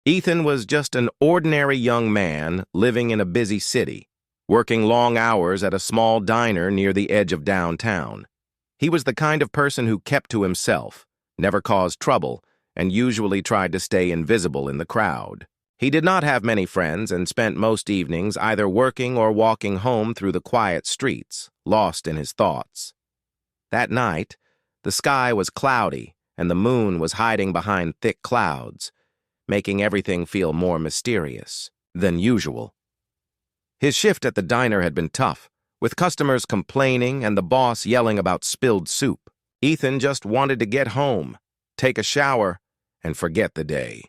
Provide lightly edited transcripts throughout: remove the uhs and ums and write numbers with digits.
Ethan was just an ordinary young man living in a busy city, working long hours at a small diner near the edge of downtown. He was the kind of person who kept to himself, never caused trouble, and usually tried to stay invisible in the crowd. He did not have many friends and spent most evenings either working or walking home through the quiet streets, lost in his thoughts. That night, the sky was cloudy and the moon was hiding behind thick clouds, making everything feel more mysterious than usual. His shift at the diner had been tough, with customers complaining and the boss yelling about spilled soup. Ethan just wanted to get home, take a shower, and forget the day.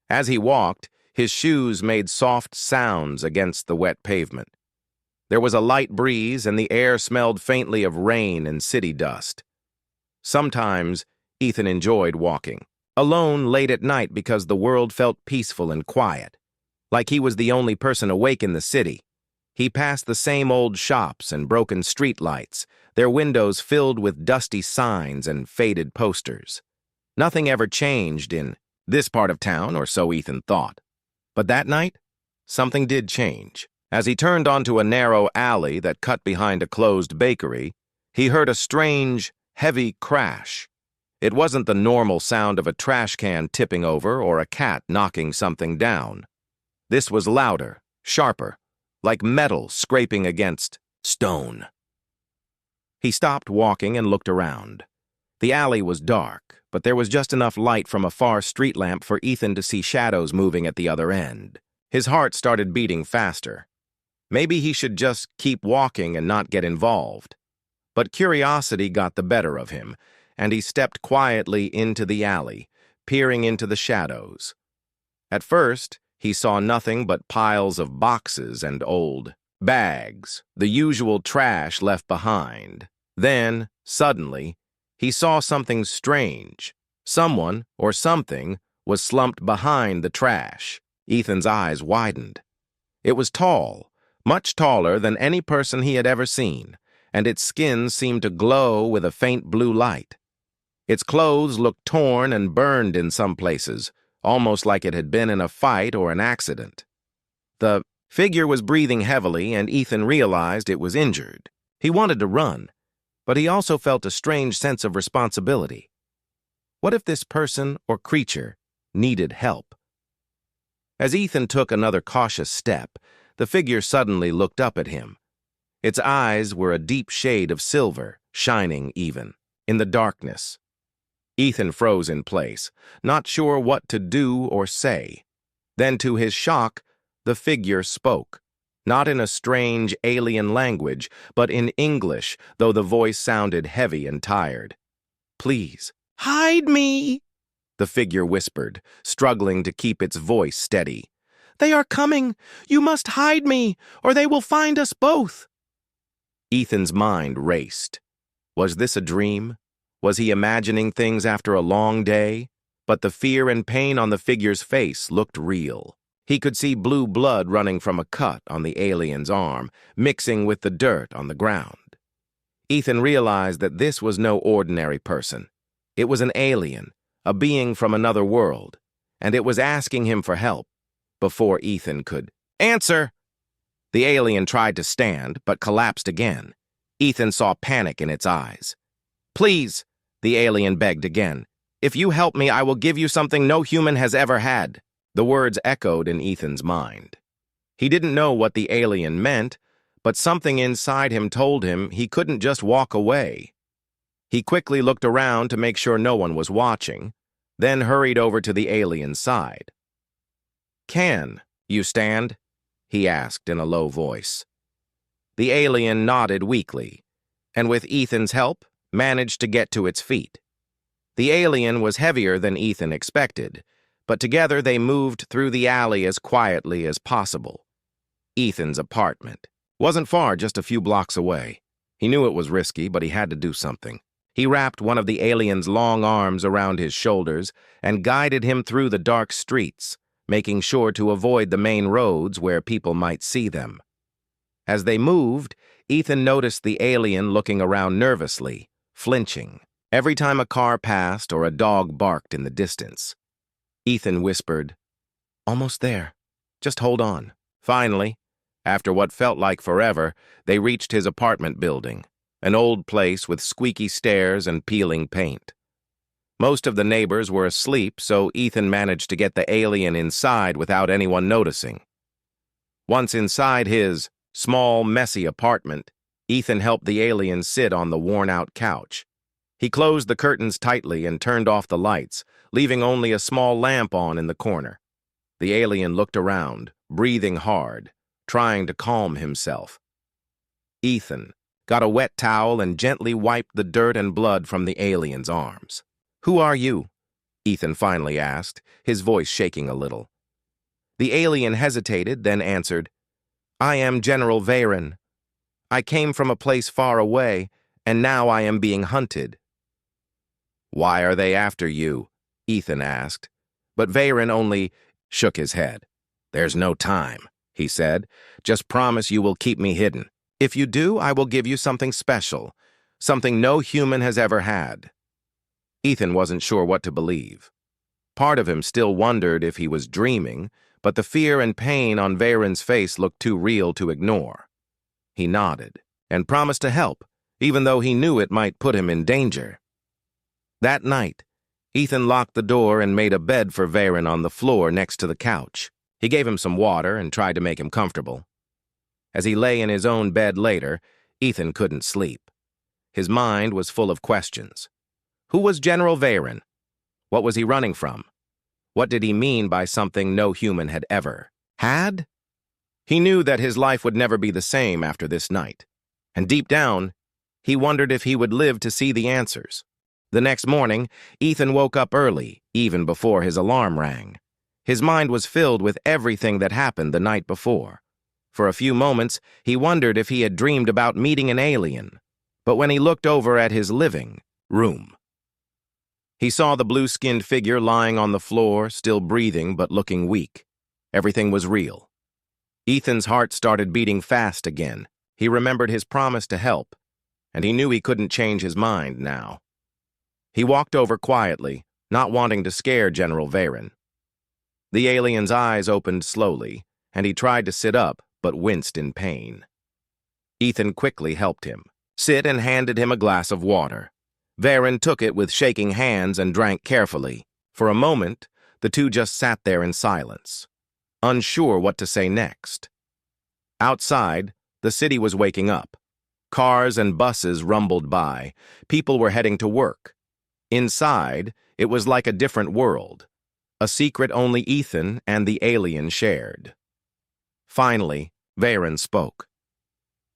As he walked, his shoes made soft sounds against the wet pavement. There was a light breeze and the air smelled faintly of rain and city dust. Sometimes, Ethan enjoyed walking, alone late at night because the world felt peaceful and quiet, like he was the only person awake in the city. He passed the same old shops and broken streetlights, their windows filled with dusty signs and faded posters. Nothing ever changed in this part of town, or so Ethan thought. But that night, something did change. As he turned onto a narrow alley that cut behind a closed bakery, he heard a strange, heavy crash. It wasn't the normal sound of a trash can tipping over or a cat knocking something down. This was louder, sharper, like metal scraping against stone. He stopped walking and looked around. The alley was dark, but there was just enough light from a far street lamp for Ethan to see shadows moving at the other end. His heart started beating faster. Maybe he should just keep walking and not get involved. But curiosity got the better of him, and he stepped quietly into the alley, peering into the shadows. At first, he saw nothing but piles of boxes and old bags, the usual trash left behind. Then, suddenly, he saw something strange. Someone, or something, was slumped behind the trash. Ethan's eyes widened. It was tall, much taller than any person he had ever seen, and its skin seemed to glow with a faint blue light. Its clothes looked torn and burned in some places, almost like it had been in a fight or an accident. The figure was breathing heavily, and Ethan realized it was injured. He wanted to run, but he also felt a strange sense of responsibility. What if this person or creature needed help? As Ethan took another cautious step, the figure suddenly looked up at him. Its eyes were a deep shade of silver, shining even, in the darkness. Ethan froze in place, not sure what to do or say. Then, to his shock, the figure spoke. Not in a strange alien language, but in English, though the voice sounded heavy and tired. "Please, hide me," the figure whispered, struggling to keep its voice steady. "They are coming. You must hide me, or they will find us both." Ethan's mind raced. Was this a dream? Was he imagining things after a long day? But the fear and pain on the figure's face looked real. He could see blue blood running from a cut on the alien's arm, mixing with the dirt on the ground. Ethan realized that this was no ordinary person. It was an alien, a being from another world, and it was asking him for help. Before Ethan could answer, the alien tried to stand, but collapsed again. Ethan saw panic in its eyes. "Please," the alien begged again. "If you help me, I will give you something no human has ever had." The words echoed in Ethan's mind. He didn't know what the alien meant, but something inside him told him he couldn't just walk away. He quickly looked around to make sure no one was watching, then hurried over to the alien's side. "Can you stand?" he asked in a low voice. The alien nodded weakly, and with Ethan's help, managed to get to its feet. The alien was heavier than Ethan expected, but together they moved through the alley as quietly as possible. Ethan's apartment wasn't far, just a few blocks away. He knew it was risky, but he had to do something. He wrapped one of the alien's long arms around his shoulders and guided him through the dark streets, making sure to avoid the main roads where people might see them. As they moved, Ethan noticed the alien looking around nervously, flinching, every time a car passed or a dog barked in the distance. Ethan whispered, "Almost there. Just hold on." Finally, after what felt like forever, they reached his apartment building, an old place with squeaky stairs and peeling paint. Most of the neighbors were asleep, so Ethan managed to get the alien inside without anyone noticing. Once inside his small, messy apartment, Ethan helped the alien sit on the worn-out couch. He closed the curtains tightly and turned off the lights, leaving only a small lamp on in the corner. The alien looked around, breathing hard, trying to calm himself. Ethan got a wet towel and gently wiped the dirt and blood from the alien's arms. "Who are you?" Ethan finally asked, his voice shaking a little. The alien hesitated, then answered, "I am General Varen. I came from a place far away, and now I am being hunted." "Why are they after you?" Ethan asked, but Varen only shook his head. "There's no time," he said. "Just promise you will keep me hidden. If you do, I will give you something special, something no human has ever had." Ethan wasn't sure what to believe. Part of him still wondered if he was dreaming, but the fear and pain on Varen's face looked too real to ignore. He nodded and promised to help, even though he knew it might put him in danger. That night, Ethan locked the door and made a bed for Varen on the floor next to the couch. He gave him some water and tried to make him comfortable. As he lay in his own bed later, Ethan couldn't sleep. His mind was full of questions. Who was General Varen? What was he running from? What did he mean by something no human had ever had? He knew that his life would never be the same after this night, and deep down, he wondered if he would live to see the answers. The next morning, Ethan woke up early, even before his alarm rang. His mind was filled with everything that happened the night before. For a few moments, he wondered if he had dreamed about meeting an alien, but when he looked over at his living room, he saw the blue-skinned figure lying on the floor, still breathing but looking weak. Everything was real. Ethan's heart started beating fast again. He remembered his promise to help, and he knew he couldn't change his mind now. He walked over quietly, not wanting to scare General Varen. The alien's eyes opened slowly, and he tried to sit up, but winced in pain. Ethan quickly helped him sit and handed him a glass of water. Varen took it with shaking hands and drank carefully. For a moment, the two just sat there in silence, unsure what to say next. Outside, the city was waking up. Cars and buses rumbled by. People were heading to work. Inside, it was like a different world, a secret only Ethan and the alien shared. Finally, Varen spoke.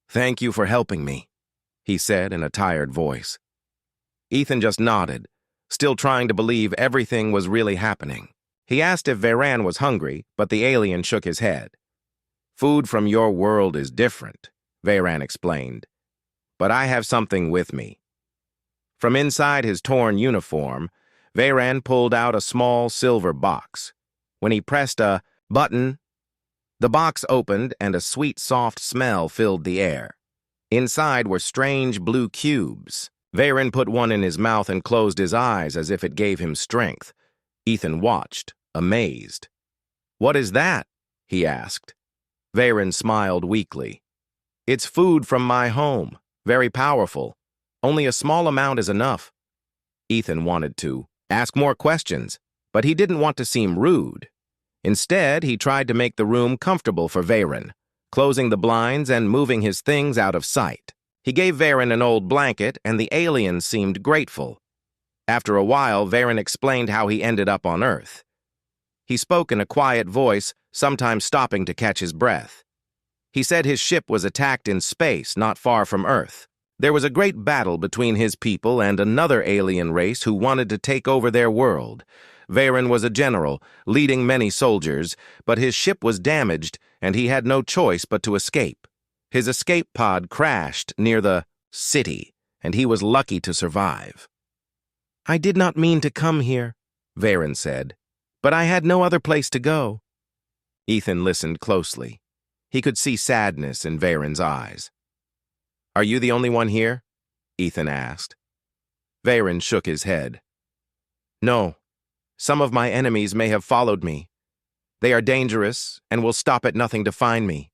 "Thank you for helping me," he said in a tired voice. Ethan just nodded, still trying to believe everything was really happening. He asked if Varen was hungry, but the alien shook his head. "Food from your world is different," Varen explained. "But I have something with me." From inside his torn uniform, Varen pulled out a small silver box. When he pressed a button, the box opened and a sweet, soft smell filled the air. Inside were strange blue cubes. Varen put one in his mouth and closed his eyes as if it gave him strength. Ethan watched, amazed. "What is that?" he asked. Varen smiled weakly. "It's food from my home, very powerful. Only a small amount is enough." Ethan wanted to ask more questions, but he didn't want to seem rude. Instead, he tried to make the room comfortable for Varen, closing the blinds and moving his things out of sight. He gave Varen an old blanket, and the alien seemed grateful. After a while, Varen explained how he ended up on Earth. He spoke in a quiet voice, sometimes stopping to catch his breath. He said his ship was attacked in space, not far from Earth. There was a great battle between his people and another alien race who wanted to take over their world. Varen was a general, leading many soldiers, but his ship was damaged, and he had no choice but to escape. His escape pod crashed near the city, and he was lucky to survive. "I did not mean to come here," Varen said, "but I had no other place to go." Ethan listened closely. He could see sadness in Varen's eyes. "Are you the only one here?" Ethan asked. Varen shook his head. "No, Some of my enemies may have followed me. They are dangerous and will stop at nothing to find me.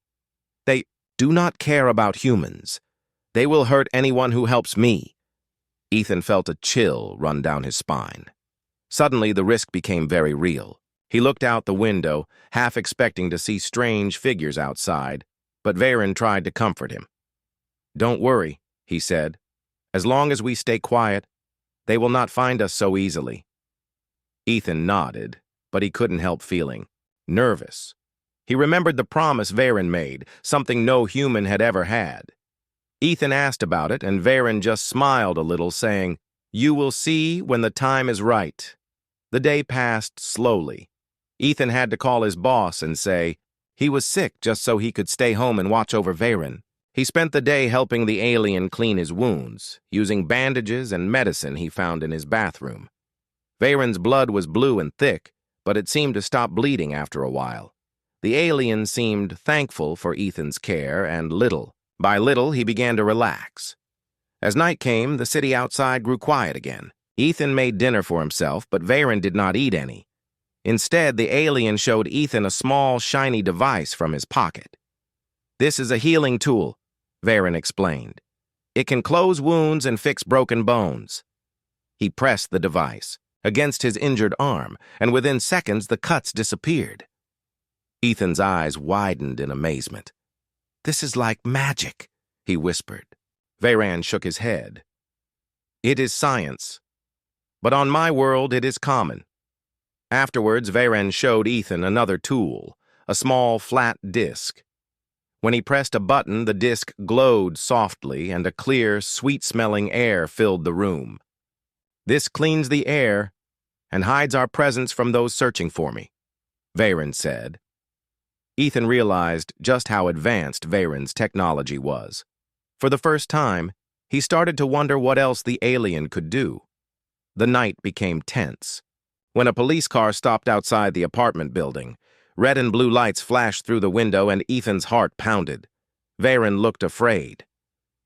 They do not care about humans. They will hurt anyone who helps me. Ethan felt a chill run down his spine. Suddenly, the risk became very real. He looked out the window, half expecting to see strange figures outside, but Varen tried to comfort him. "Don't worry," he said. "As long as we stay quiet, they will not find us so easily." Ethan nodded, but he couldn't help feeling nervous. He remembered the promise Varen made, something no human had ever had. Ethan asked about it, and Varen just smiled a little, saying, "You will see when the time is right." The day passed slowly. Ethan had to call his boss and say he was sick just so he could stay home and watch over Varen. He spent the day helping the alien clean his wounds, using bandages and medicine he found in his bathroom. Varen's blood was blue and thick, but it seemed to stop bleeding after a while. The alien seemed thankful for Ethan's care, and little by little he began to relax. As night came, the city outside grew quiet again. Ethan made dinner for himself, but Varen did not eat any. Instead, the alien showed Ethan a small, shiny device from his pocket. "This is a healing tool," Varen explained. "It can close wounds and fix broken bones." He pressed the device against his injured arm, and within seconds the cuts disappeared. Ethan's eyes widened in amazement. "This is like magic," he whispered. Varen shook his head. "It is science, but on my world it is common." Afterwards, Varen showed Ethan another tool, a small flat disc. When he pressed a button, the disc glowed softly, and a clear, sweet-smelling air filled the room. "This cleans the air and hides our presence from those searching for me," Varen said. Ethan realized just how advanced Varen's technology was. For the first time, he started to wonder what else the alien could do. The night became tense. When a police car stopped outside the apartment building, red and blue lights flashed through the window and Ethan's heart pounded. Varen looked afraid.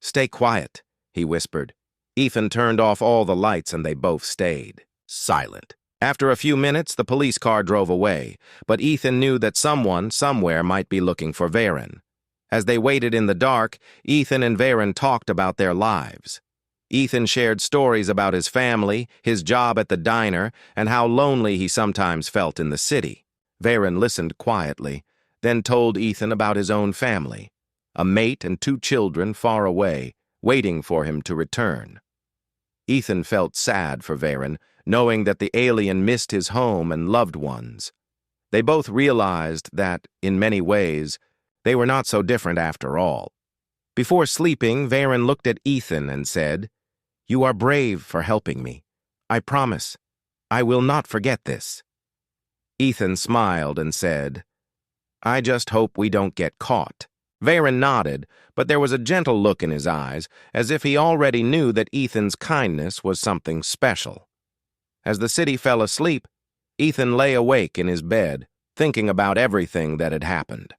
"Stay quiet," he whispered. Ethan turned off all the lights and they both stayed silent. After a few minutes, the police car drove away, but Ethan knew that someone, somewhere, might be looking for Varen. As they waited in the dark, Ethan and Varen talked about their lives. Ethan shared stories about his family, his job at the diner, and how lonely he sometimes felt in the city. Varen listened quietly, then told Ethan about his own family, a mate and 2 children far away, waiting for him to return. Ethan felt sad for Varen, knowing that the alien missed his home and loved ones. They both realized that, in many ways, they were not so different after all. Before sleeping, Varen looked at Ethan and said, "You are brave for helping me. I promise, I will not forget this." Ethan smiled and said, "I just hope we don't get caught." Varen nodded, but there was a gentle look in his eyes, as if he already knew that Ethan's kindness was something special. As the city fell asleep, Ethan lay awake in his bed, thinking about everything that had happened.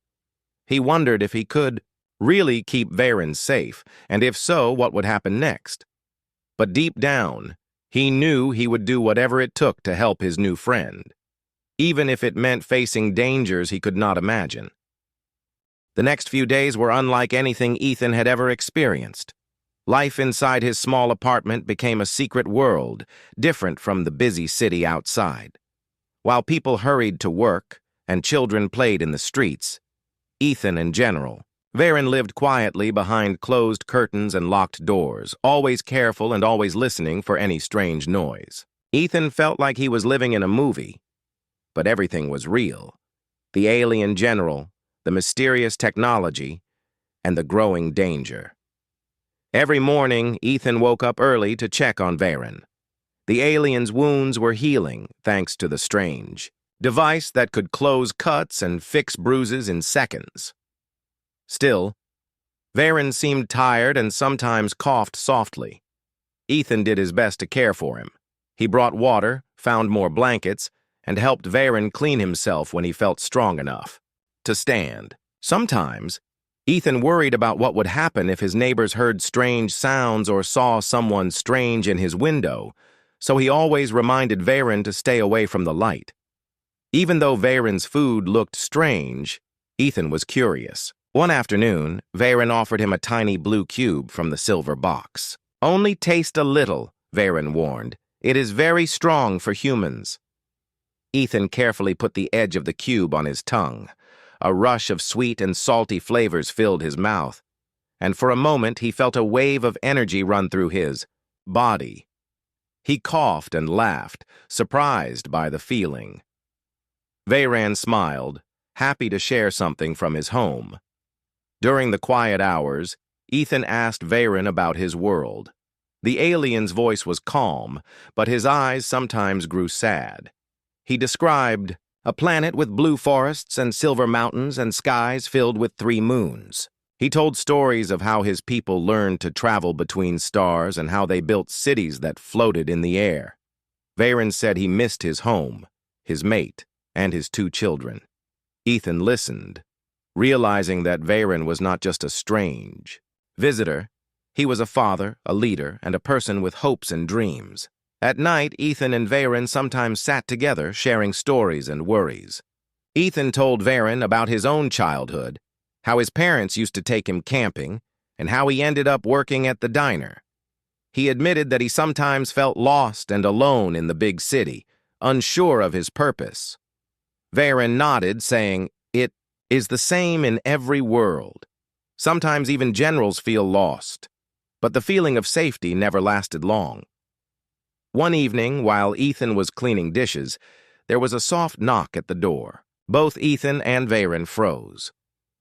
He wondered if he could really keep Varen safe, and if so, what would happen next. But deep down, he knew he would do whatever it took to help his new friend, even if it meant facing dangers he could not imagine. The next few days were unlike anything Ethan had ever experienced. Life inside his small apartment became a secret world, different from the busy city outside. While people hurried to work and children played in the streets, Ethan in general, Varen lived quietly behind closed curtains and locked doors, always careful and always listening for any strange noise. Ethan felt like he was living in a movie, but everything was real. The alien general, the mysterious technology, and the growing danger. Every morning, Ethan woke up early to check on Varen. The alien's wounds were healing thanks to the strange device that could close cuts and fix bruises in seconds. Still, Varen seemed tired and sometimes coughed softly. Ethan did his best to care for him. He brought water, found more blankets, and helped Varen clean himself when he felt strong enough to stand. Sometimes, Ethan worried about what would happen if his neighbors heard strange sounds or saw someone strange in his window, so he always reminded Varen to stay away from the light. Even though Varen's food looked strange, Ethan was curious. One afternoon, Varen offered him a tiny blue cube from the silver box. "Only taste a little," Varen warned. "It is very strong for humans." Ethan carefully put the edge of the cube on his tongue. A rush of sweet and salty flavors filled his mouth, and for a moment he felt a wave of energy run through his body. He coughed and laughed, surprised by the feeling. Varen smiled, happy to share something from his home. During the quiet hours, Ethan asked Varen about his world. The alien's voice was calm, but his eyes sometimes grew sad. He described a planet with blue forests and silver mountains and skies filled with 3 moons. He told stories of how his people learned to travel between stars and how they built cities that floated in the air. Varen said he missed his home, his mate, and his 2 children. Ethan listened, realizing that Varen was not just a strange visitor. He was a father, a leader, and a person with hopes and dreams. At night, Ethan and Varen sometimes sat together, sharing stories and worries. Ethan told Varen about his own childhood, how his parents used to take him camping, and how he ended up working at the diner. He admitted that he sometimes felt lost and alone in the big city, unsure of his purpose. Varen nodded, saying, "It is the same in every world. Sometimes even generals feel lost." But the feeling of safety never lasted long. One evening, while Ethan was cleaning dishes, there was a soft knock at the door. Both Ethan and Varen froze.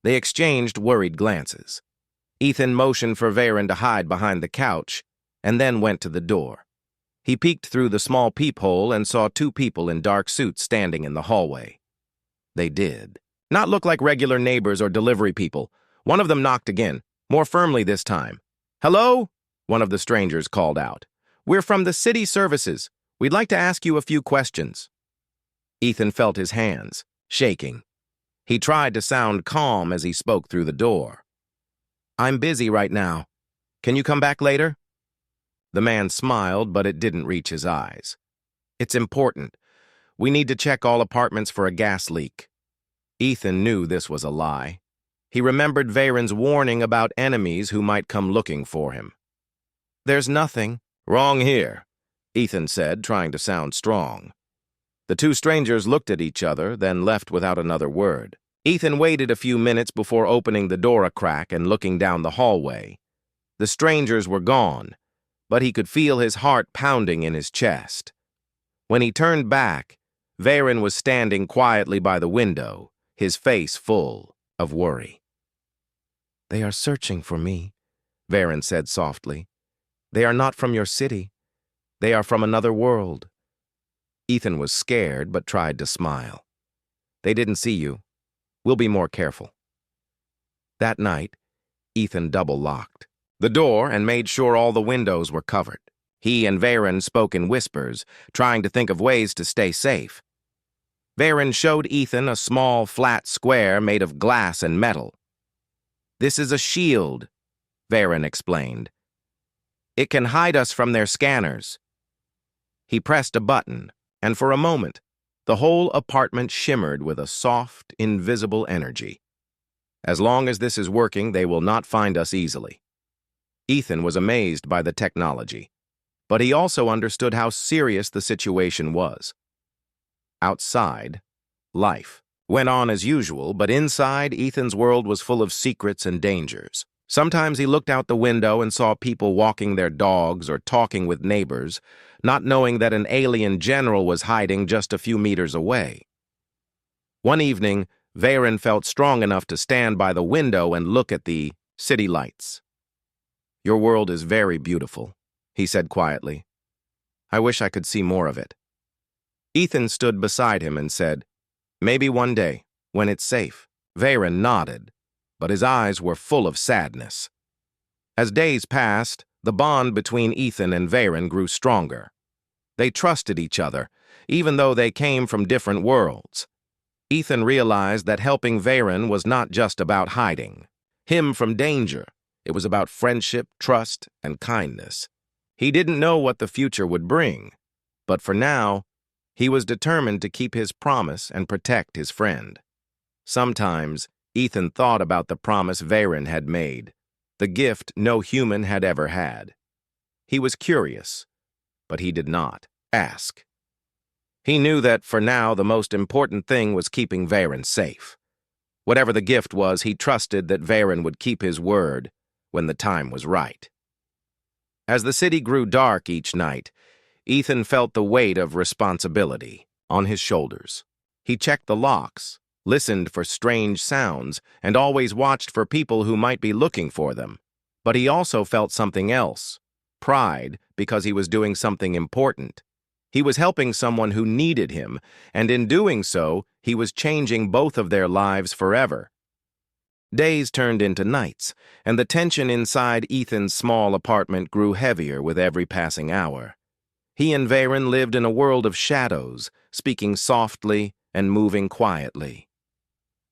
They exchanged worried glances. Ethan motioned for Varen to hide behind the couch, and then went to the door. He peeked through the small peephole and saw 2 people in dark suits standing in the hallway. They did not look like regular neighbors or delivery people. One of them knocked again, more firmly this time. "Hello?" one of the strangers called out. "We're from the city services. We'd like to ask you a few questions." Ethan felt his hands shaking. He tried to sound calm as he spoke through the door. "I'm busy right now. Can you come back later?" The man smiled, but it didn't reach his eyes. "It's important. We need to check all apartments for a gas leak." Ethan knew this was a lie. He remembered Varen's warning about enemies who might come looking for him. "There's nothing wrong here," Ethan said, trying to sound strong. The 2 strangers looked at each other, then left without another word. Ethan waited a few minutes before opening the door a crack and looking down the hallway. The strangers were gone, but he could feel his heart pounding in his chest. When he turned back, Varen was standing quietly by the window, his face full of worry. "They are searching for me," Varen said softly. "They are not from your city. They are from another world." Ethan was scared, but tried to smile. "They didn't see you. We'll be more careful." That night, Ethan double-locked the door and made sure all the windows were covered. He and Varen spoke in whispers, trying to think of ways to stay safe. Varen showed Ethan a small, flat square made of glass and metal. "This is a shield," Varen explained. "It can hide us from their scanners." He pressed a button, and for a moment, the whole apartment shimmered with a soft, invisible energy. "As long as this is working, they will not find us easily." Ethan was amazed by the technology, but he also understood how serious the situation was. Outside, life went on as usual, but inside, Ethan's world was full of secrets and dangers. Sometimes he looked out the window and saw people walking their dogs or talking with neighbors, not knowing that an alien general was hiding just a few meters away. One evening, Varen felt strong enough to stand by the window and look at the city lights. "Your world is very beautiful," he said quietly. "I wish I could see more of it." Ethan stood beside him and said, "Maybe one day, when it's safe." Varen nodded, but his eyes were full of sadness. As days passed, the bond between Ethan and Varen grew stronger. They trusted each other, even though they came from different worlds. Ethan realized that helping Varen was not just about hiding him from danger. It was about friendship, trust, and kindness. He didn't know what the future would bring, But for now, he was determined to keep his promise and protect his friend. Sometimes, Ethan thought about the promise Varen had made, the gift no human had ever had. He was curious, but he did not ask. He knew that, for now, the most important thing was keeping Varen safe. Whatever the gift was, he trusted that Varen would keep his word when the time was right. As the city grew dark each night, Ethan felt the weight of responsibility on his shoulders. He checked the locks, listened for strange sounds, and always watched for people who might be looking for them. But he also felt something else, pride, because he was doing something important. He was helping someone who needed him, and in doing so, he was changing both of their lives forever. Days turned into nights, and the tension inside Ethan's small apartment grew heavier with every passing hour. He and Varen lived in a world of shadows, speaking softly and moving quietly.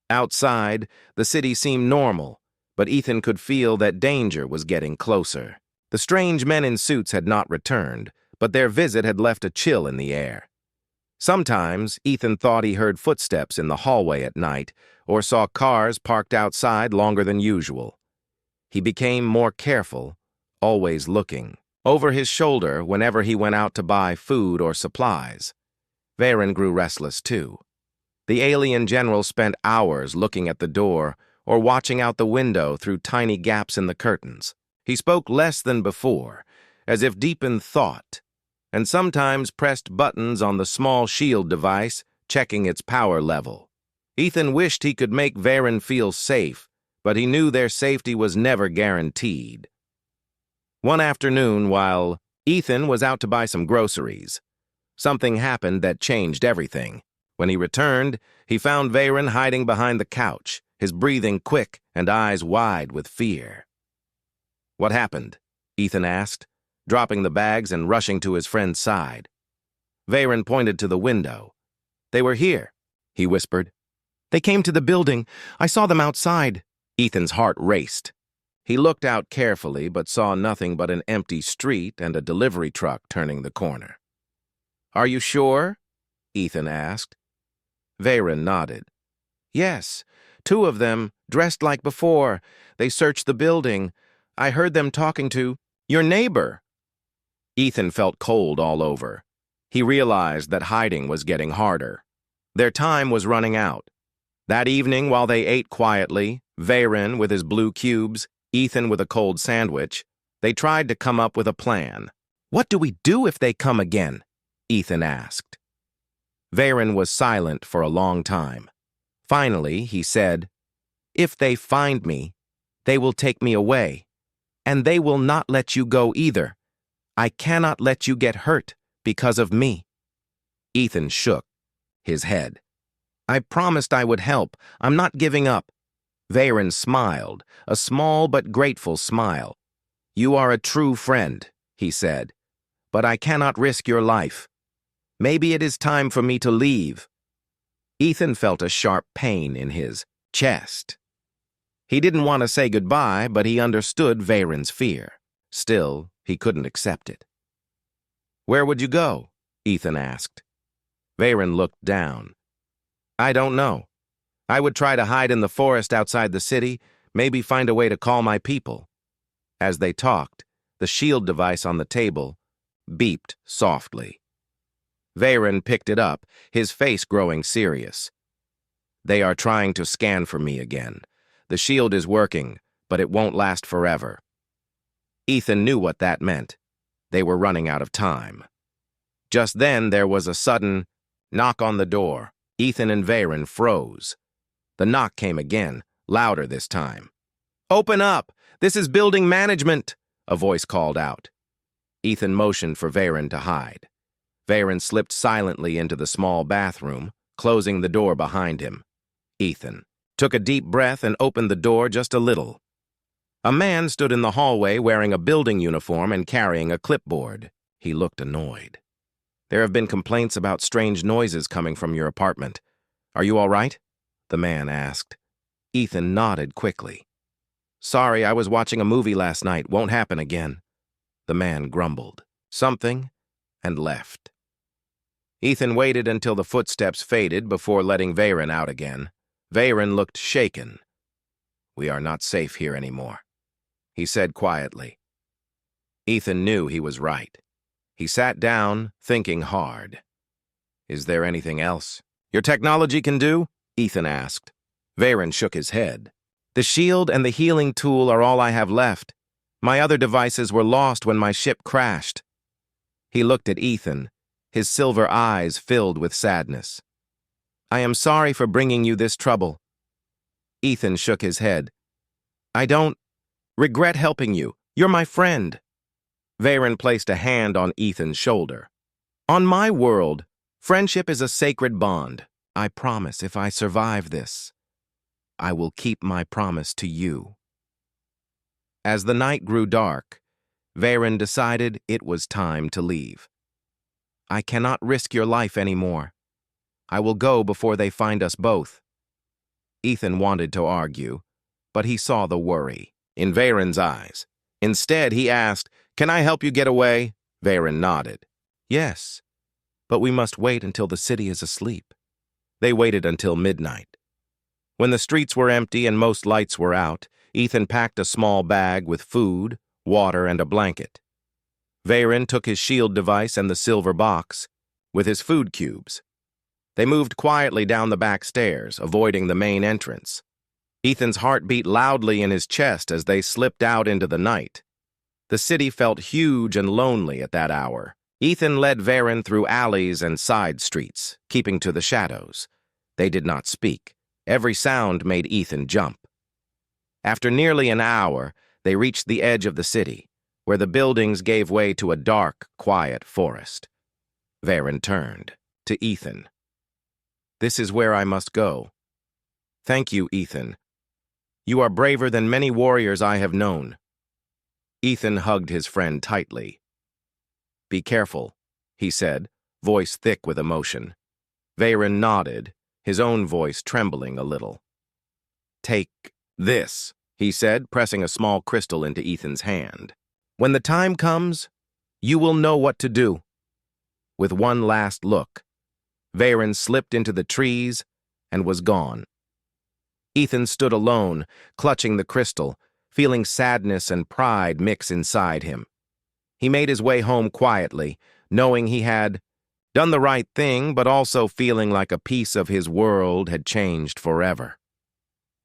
Outside, the city seemed normal, but Ethan could feel that danger was getting closer. The strange men in suits had not returned, but their visit had left a chill in the air. Sometimes, Ethan thought he heard footsteps in the hallway at night or saw cars parked outside longer than usual. He became more careful, always looking over his shoulder whenever he went out to buy food or supplies. Varen grew restless too. The alien general spent hours looking at the door or watching out the window through tiny gaps in the curtains. He spoke less than before, as if deep in thought, and sometimes pressed buttons on the small shield device, checking its power level. Ethan wished he could make Varen feel safe, but he knew their safety was never guaranteed. One afternoon, while Ethan was out to buy some groceries, something happened that changed everything. When he returned, he found Varen hiding behind the couch, his breathing quick and eyes wide with fear. "What happened?" Ethan asked, dropping the bags and rushing to his friend's side. Varen pointed to the window. "They were here," he whispered. "They came to the building. I saw them outside." Ethan's heart raced. He looked out carefully but saw nothing but an empty street and a delivery truck turning the corner. "Are you sure?" Ethan asked. Varen nodded. "Yes, 2 of them, dressed like before. They searched the building. I heard them talking to your neighbor." Ethan felt cold all over. He realized that hiding was getting harder. Their time was running out. That evening, while they ate quietly, Varen with his blue cubes, Ethan with a cold sandwich, they tried to come up with a plan. "What do we do if they come again?" Ethan asked. Varen was silent for a long time. Finally, he said, "If they find me, they will take me away, and they will not let you go either. I cannot let you get hurt because of me." Ethan shook his head. "I promised I would help. I'm not giving up." Varen smiled, a small but grateful smile. "You are a true friend," he said, "but I cannot risk your life. Maybe it is time for me to leave." Ethan felt a sharp pain in his chest. He didn't want to say goodbye, but he understood Varen's fear. Still, he couldn't accept it. "Where would you go?" Ethan asked. Varen looked down. "I don't know. I would try to hide in the forest outside the city, maybe find a way to call my people." As they talked, the shield device on the table beeped softly. Varen picked it up, his face growing serious. "They are trying to scan for me again. The shield is working, but it won't last forever." Ethan knew what that meant. They were running out of time. Just then, there was a sudden knock on the door. Ethan and Varen froze. The knock came again, louder this time. "Open up! This is building management!" a voice called out. Ethan motioned for Varen to hide. Varen slipped silently into the small bathroom, closing the door behind him. Ethan took a deep breath and opened the door just a little. A man stood in the hallway wearing a building uniform and carrying a clipboard. He looked annoyed. "There have been complaints about strange noises coming from your apartment. Are you all right?" the man asked. Ethan nodded quickly. "Sorry, I was watching a movie last night. Won't happen again." The man grumbled something and left. Ethan waited until the footsteps faded before letting Veyron out again. Veyron looked shaken. "We are not safe here anymore," he said quietly. Ethan knew he was right. He sat down, thinking hard. "Is there anything else your technology can do?" Ethan asked. Veyron shook his head. "The shield and the healing tool are all I have left. My other devices were lost when my ship crashed." He looked at Ethan, his silver eyes filled with sadness. "I am sorry for bringing you this trouble." Ethan shook his head. "I don't regret helping you. You're my friend." Veyron placed a hand on Ethan's shoulder. "On my world, friendship is a sacred bond. I promise if I survive this, I will keep my promise to you." As the night grew dark, Veyron decided it was time to leave. "I cannot risk your life anymore. I will go before they find us both." Ethan wanted to argue, but he saw the worry in Veyron's eyes. Instead, he asked, "Can I help you get away?" Veyron nodded. "Yes, but we must wait until the city is asleep." They waited until midnight. When the streets were empty and most lights were out, Ethan packed a small bag with food, water, and a blanket. Veyron took his shield device and the silver box with his food cubes. They moved quietly down the back stairs, avoiding the main entrance. Ethan's heart beat loudly in his chest as they slipped out into the night. The city felt huge and lonely at that hour. Ethan led Veyron through alleys and side streets, keeping to the shadows. They did not speak. Every sound made Ethan jump. After nearly an hour, they reached the edge of the city, where the buildings gave way to a dark, quiet forest. Veyron turned to Ethan. "This is where I must go." "Thank you, Ethan. You are braver than many warriors I have known." Ethan hugged his friend tightly. "Be careful," he said, voice thick with emotion. Veyron nodded, his own voice trembling a little. "Take this," he said, pressing a small crystal into Ethan's hand. "When the time comes, you will know what to do." With one last look, Veyron slipped into the trees and was gone. Ethan stood alone, clutching the crystal, feeling sadness and pride mix inside him. He made his way home quietly, knowing he had done the right thing, but also feeling like a piece of his world had changed forever.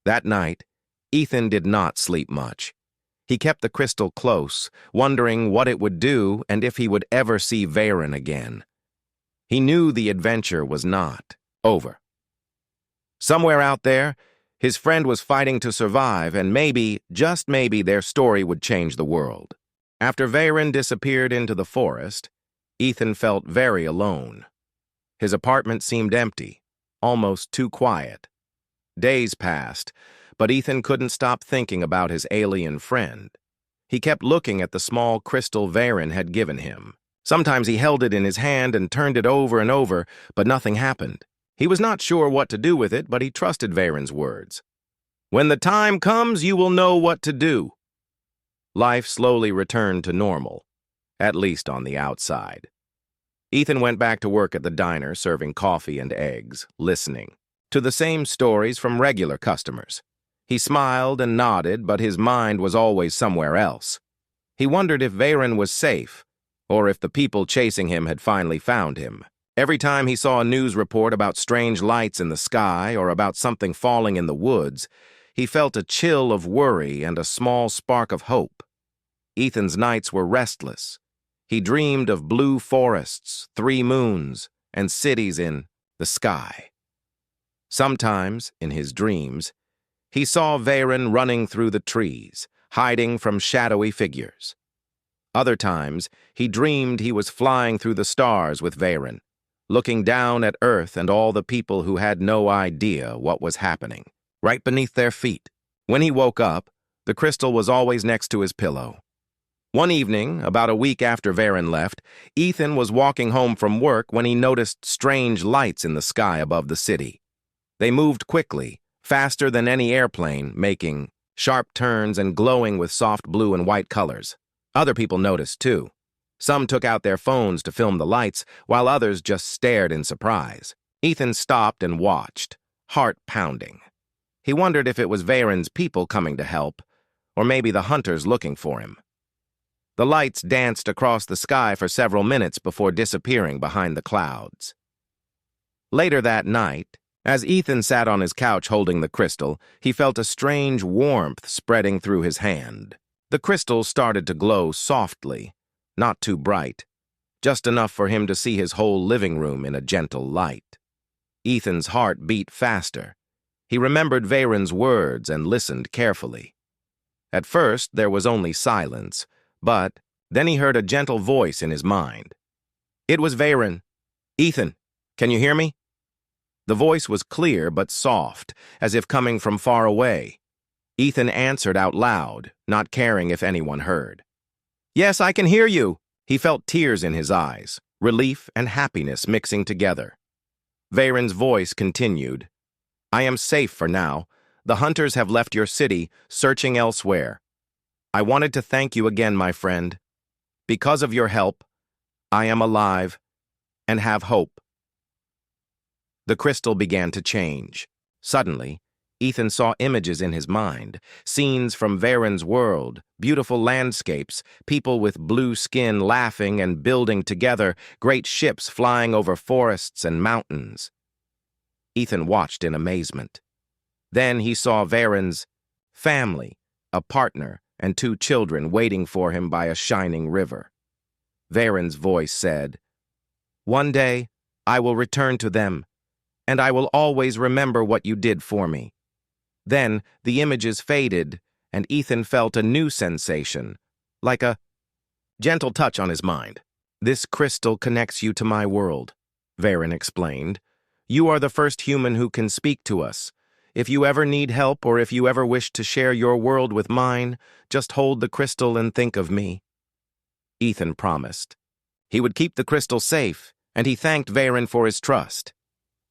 That night, Ethan did not sleep much. He kept the crystal close, wondering what it would do and if he would ever see Veyron again. He knew the adventure was not over. Somewhere out there, his friend was fighting to survive, and maybe, just maybe, their story would change the world. After Veyron disappeared into the forest, Ethan felt very alone. His apartment seemed empty, almost too quiet. Days passed, but Ethan couldn't stop thinking about his alien friend. He kept looking at the small crystal Veyron had given him. Sometimes he held it in his hand and turned it over and over, but nothing happened. He was not sure what to do with it, but he trusted Veyron's words. "When the time comes, you will know what to do." Life slowly returned to normal, at least on the outside. Ethan went back to work at the diner, serving coffee and eggs, listening to the same stories from regular customers. He smiled and nodded, but his mind was always somewhere else. He wondered if Veyron was safe, or if the people chasing him had finally found him. Every time he saw a news report about strange lights in the sky or about something falling in the woods, he felt a chill of worry and a small spark of hope. Ethan's nights were restless. He dreamed of blue forests, 3 moons, and cities in the sky. Sometimes, in his dreams, he saw Veyron running through the trees, hiding from shadowy figures. Other times, he dreamed he was flying through the stars with Veyron, looking down at Earth and all the people who had no idea what was happening, right beneath their feet. When he woke up, the crystal was always next to his pillow. One evening, about a week after Veyron left, Ethan was walking home from work when he noticed strange lights in the sky above the city. They moved quickly, faster than any airplane, making sharp turns and glowing with soft blue and white colors. Other people noticed, too. Some took out their phones to film the lights, while others just stared in surprise. Ethan stopped and watched, heart pounding. He wondered if it was Varen's people coming to help, or maybe the hunters looking for him. The lights danced across the sky for several minutes before disappearing behind the clouds. Later that night, as Ethan sat on his couch holding the crystal, he felt a strange warmth spreading through his hand. The crystal started to glow softly, not too bright, just enough for him to see his whole living room in a gentle light. Ethan's heart beat faster. He remembered Varen's words and listened carefully. At first, there was only silence, but then he heard a gentle voice in his mind. It was Varen. "Ethan, can you hear me?" The voice was clear but soft, as if coming from far away. Ethan answered out loud, not caring if anyone heard. "Yes, I can hear you." He felt tears in his eyes, relief and happiness mixing together. Varen's voice continued, "I am safe for now. The hunters have left your city, searching elsewhere. I wanted to thank you again, my friend. Because of your help, I am alive and have hope." The crystal began to change. Suddenly, Ethan saw images in his mind, scenes from Varen's world, beautiful landscapes, people with blue skin laughing and building together, great ships flying over forests and mountains. Ethan watched in amazement. Then he saw Varen's family, a partner, and 2 children waiting for him by a shining river. Varen's voice said, "One day, I will return to them, and I will always remember what you did for me." Then the images faded, and Ethan felt a new sensation, like a gentle touch on his mind. "This crystal connects you to my world," Varen explained. "You are the first human who can speak to us. If you ever need help or if you ever wish to share your world with mine, just hold the crystal and think of me." Ethan promised. He would keep the crystal safe, and he thanked Varen for his trust.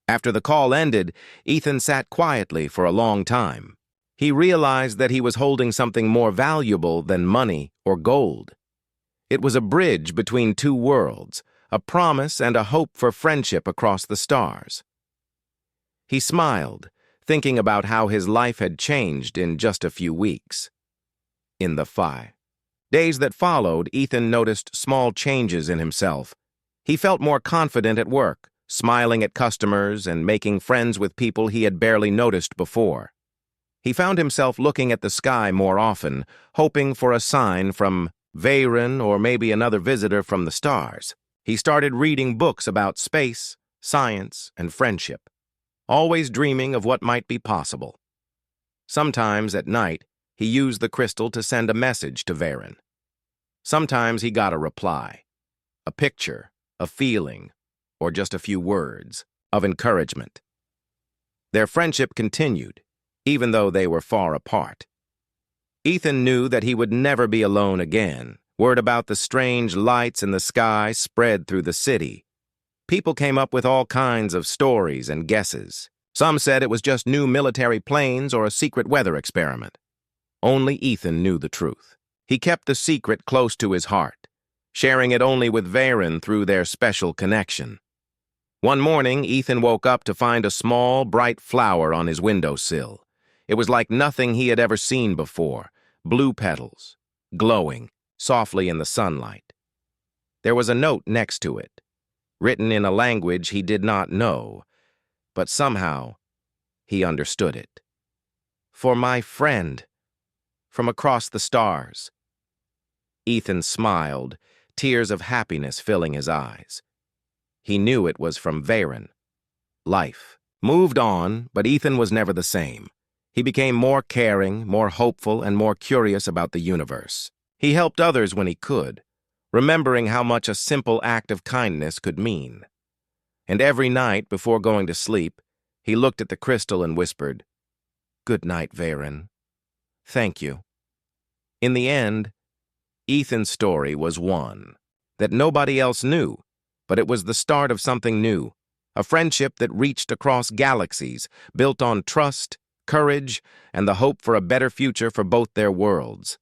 After the call ended, Ethan sat quietly for a long time. He realized that he was holding something more valuable than money or gold. It was a bridge between 2 worlds, a promise and a hope for friendship across the stars. He smiled, thinking about how his life had changed in just a few weeks. In the 5 days that followed, Ethan noticed small changes in himself. He felt more confident at work, smiling at customers and making friends with people he had barely noticed before. He found himself looking at the sky more often, hoping for a sign from Varen or maybe another visitor from the stars. He started reading books about space, science, and friendship, always dreaming of what might be possible. Sometimes at night, he used the crystal to send a message to Varen. Sometimes he got a reply, a picture, a feeling, or just a few words of encouragement. Their friendship continued, even though they were far apart. Ethan knew that he would never be alone again. Word about the strange lights in the sky spread through the city. People came up with all kinds of stories and guesses. Some said it was just new military planes or a secret weather experiment. Only Ethan knew the truth. He kept the secret close to his heart, sharing it only with Varen through their special connection. One morning, Ethan woke up to find a small, bright flower on his windowsill. It was like nothing he had ever seen before, blue petals, glowing softly in the sunlight. There was a note next to it, written in a language he did not know, but somehow he understood it. "For my friend, from across the stars." Ethan smiled, tears of happiness filling his eyes. He knew it was from Varen. Life moved on, but Ethan was never the same. He became more caring, more hopeful, and more curious about the universe. He helped others when he could, remembering how much a simple act of kindness could mean. And every night, before going to sleep, he looked at the crystal and whispered, "Good night, Varen. Thank you." In the end, Ethan's story was one that nobody else knew, but it was the start of something new, a friendship that reached across galaxies, built on trust, courage, and the hope for a better future for both their worlds.